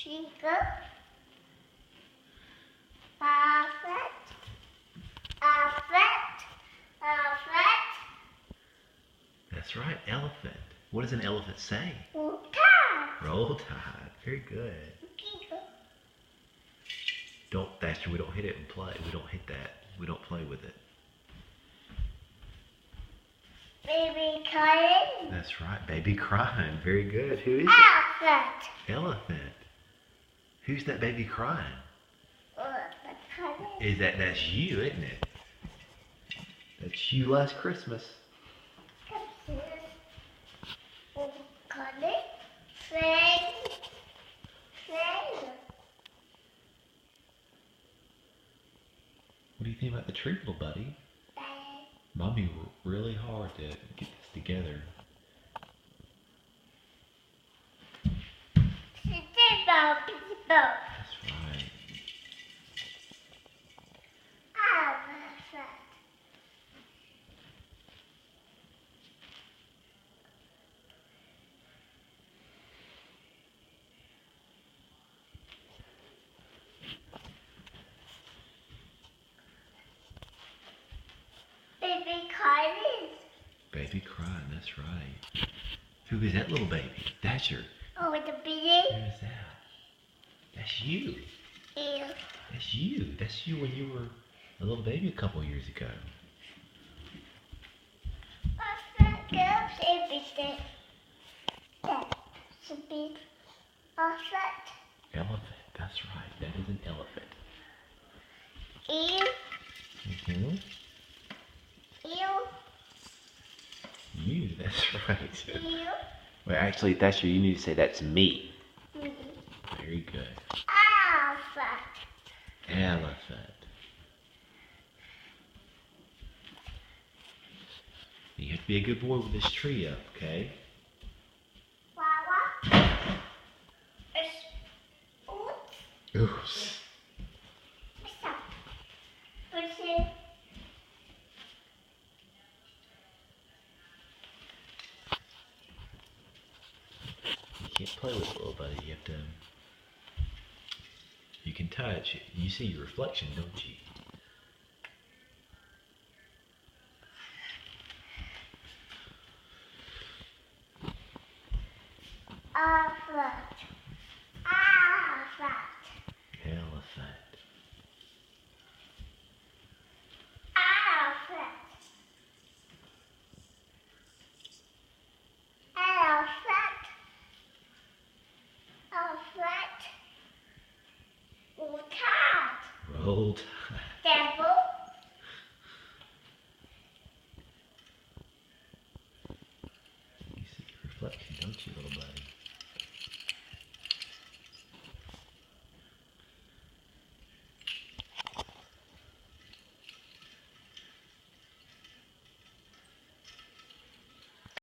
Eagle. Elephant. Elephant. Elephant. That's right, elephant. What does an elephant say? Roll Tide. Roll Tide. Very good. Eagle. Don't, Thatcher, we don't hit it and play. We don't hit that. We don't play with it. Baby crying. That's right, baby crying. Very good. Who is it? Elephant. Elephant. Who's that baby crying? Elephant crying. That's you, isn't it? That's you last Christmas. What do you think about the tree, little buddy? Mommy worked really hard to get this together. That's right. Baby crying. Baby crying, that's right. Who is that little baby? Thatcher. Oh, with the baby. Who is that? That's you. Ew. That's you. That's you when you were a little baby a couple years ago. Elephant, everything. That's a big elephant. Elephant, that's right. That is an elephant. Ew. Mm-hmm. Ew. You, that's right. Ew. Well, actually, Thatcher, you need to say that's me. Mm. Very good. Elephant. Elephant. You have to be a good boy with this tree up, okay? Wawa. Oops. Oops. What's up? What's it? You can't play with it, little buddy. You have to... You can touch. You see your reflection, don't you? Elephant. Elephant. Elephant. Elephant. Elephant. Elephant. Roll Tide. Roll Tide.